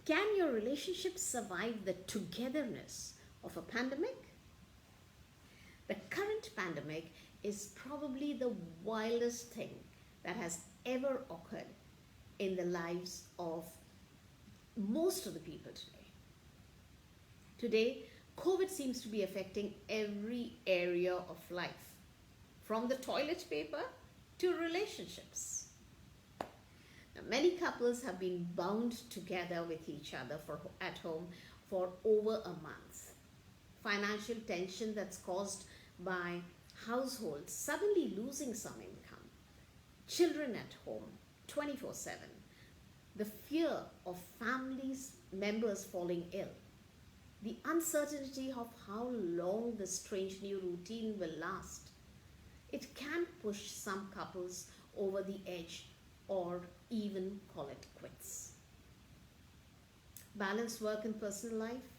Can your relationship survive the togetherness of a pandemic? The current pandemic is probably the wildest thing that has ever occurred in the lives of most of the people today. Today, COVID seems to be affecting every area of life, from the toilet paper to relationships. Now, many couples have been bound together with each other at home for over a month. Financial tension that's caused by households suddenly losing some income, children at home 24/7, the fear of families members falling ill, the uncertainty of how long the strange new routine will last. It can push some couples over the edge or even call it quits. Balance work and personal life,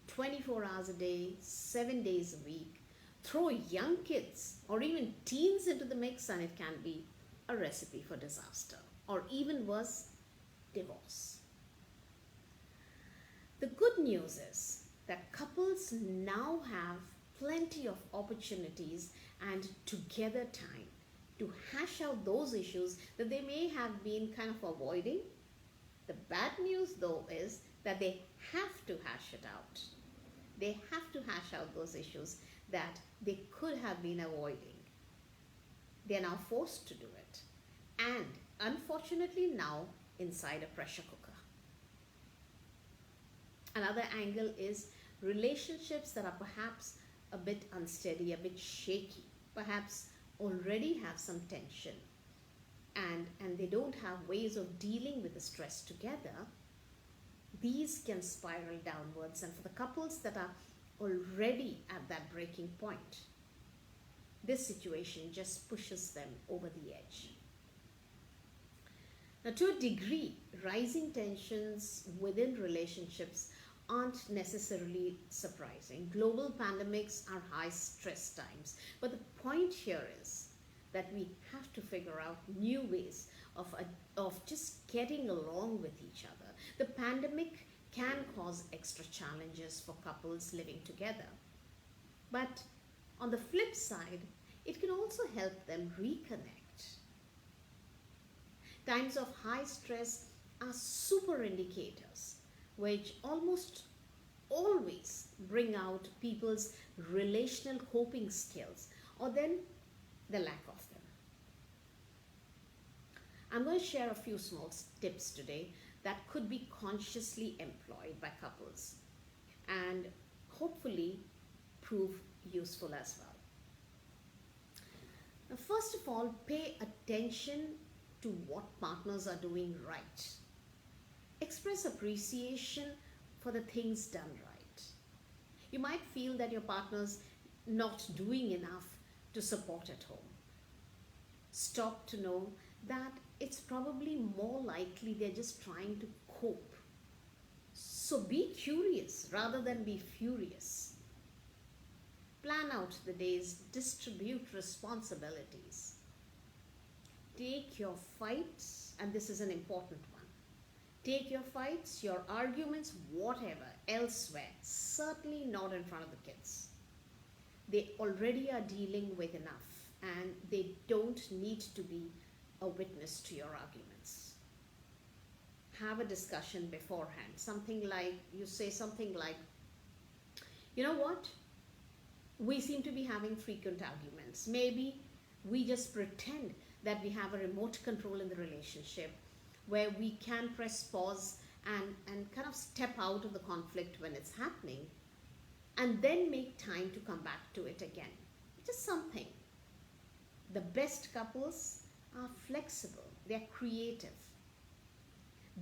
24 hours a day, 7 days a week. Throw young kids or even teens into the mix, and it can be a recipe for disaster, or even worse, divorce. The good news is that couples now have plenty of opportunities and together time to hash out those issues that they may have been kind of avoiding. The bad news, though, is that they have to hash it out. They have to hash out those issues that they could have been avoiding. They are now forced to do it. And unfortunately, now inside a pressure cooker. Another angle is relationships that are perhaps a bit unsteady, a bit shaky, perhaps already have some tension, and they don't have ways of dealing with the stress together. These can spiral downwards, and for the couples that are already at that breaking point, this situation just pushes them over the edge. Now, to a degree, rising tensions within relationships aren't necessarily surprising. Global pandemics are high stress times. But the point here is that we have to figure out new ways of just getting along with each other. The pandemic can cause extra challenges for couples living together. But on the flip side, it can also help them reconnect. Times of high stress are super indicators which almost always bring out people's relational coping skills, or then the lack of them. I'm going to share a few small tips today that could be consciously employed by couples and hopefully prove useful as well. Now, first of all, pay attention to what partners are doing right. Express appreciation for the things done right. You might feel that your partner's not doing enough to support at home. Stop to know that it's probably more likely they're just trying to cope. So be curious rather than be furious. Plan out the days, distribute responsibilities. Take your fights, and this is an important one. Take your fights, your arguments, whatever, elsewhere, certainly not in front of the kids. They already are dealing with enough, and they don't need to be a witness to your arguments. Have a discussion beforehand. You say something like, you know what? We seem to be having frequent arguments. Maybe we just pretend that we have a remote control in the relationship where we can press pause and kind of step out of the conflict when it's happening, and then make time to come back to it again. Just something. The best couples are flexible, they're creative.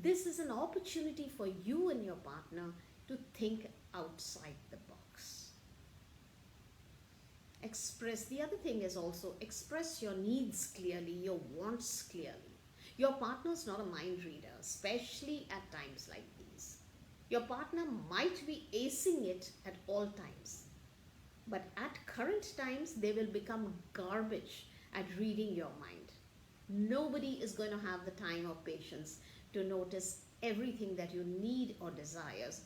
This is an opportunity for you and your partner to think outside the box. The other thing is also express your needs clearly, your wants clearly. Your partner's not a mind reader, especially at times like these. Your partner might be acing it at all times, but at current times, they will become garbage at reading your mind. Nobody is going to have the time or patience to notice everything that you need or desires.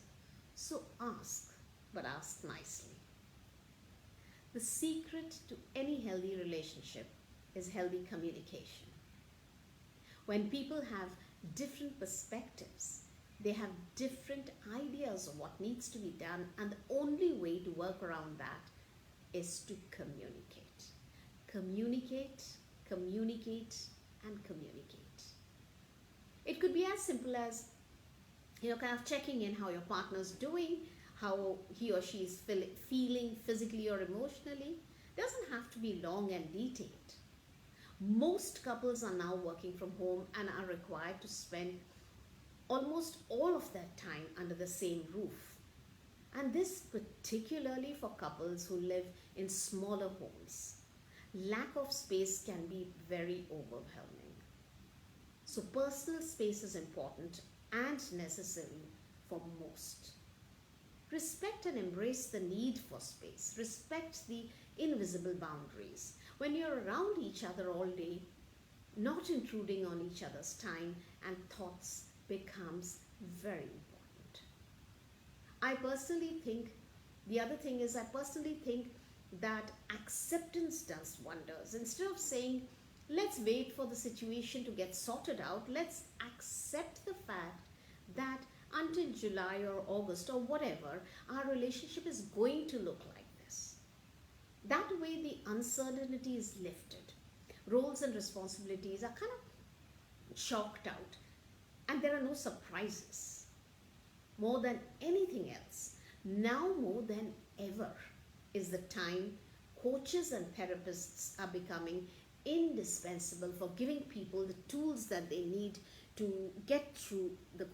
So ask, but ask nicely. The secret to any healthy relationship is healthy communication. When people have different perspectives, they have different ideas of what needs to be done, and the only way to work around that is to communicate. Communicate, communicate, and communicate. It could be as simple as, kind of checking in how your partner's doing, how he or she is feeling physically or emotionally. Doesn't have to be long and detailed. Most couples are now working from home and are required to spend almost all of their time under the same roof. And this particularly for couples who live in smaller homes. Lack of space can be very overwhelming. So personal space is important and necessary for most. Respect and embrace the need for space. Respect the invisible boundaries. When you're around each other all day, not intruding on each other's time and thoughts becomes very important. The other thing is, I personally think that acceptance does wonders. Instead of saying, let's wait for the situation to get sorted out, let's accept the fact that until July or August or whatever, our relationship is going to look like this. That way the uncertainty is lifted. Roles and responsibilities are kind of chalked out, and there are no surprises. More than anything else, now more than ever is the time coaches and therapists are becoming indispensable for giving people the tools that they need to get through the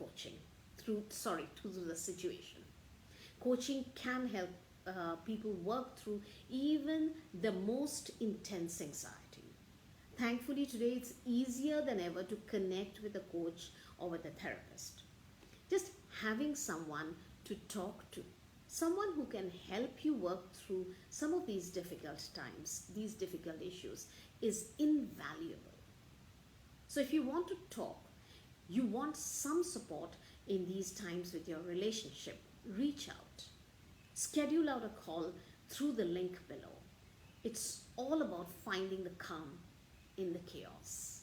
through the situation. Coaching can help people work through even the most intense anxiety. Thankfully, today it's easier than ever to connect with a coach or with a therapist. Just having someone to talk to, someone who can help you work through some of these difficult times, these difficult issues, is invaluable. So if you want to talk, you want some support in these times with your relationship, reach out. Schedule out a call through the link below. It's all about finding the calm in the chaos.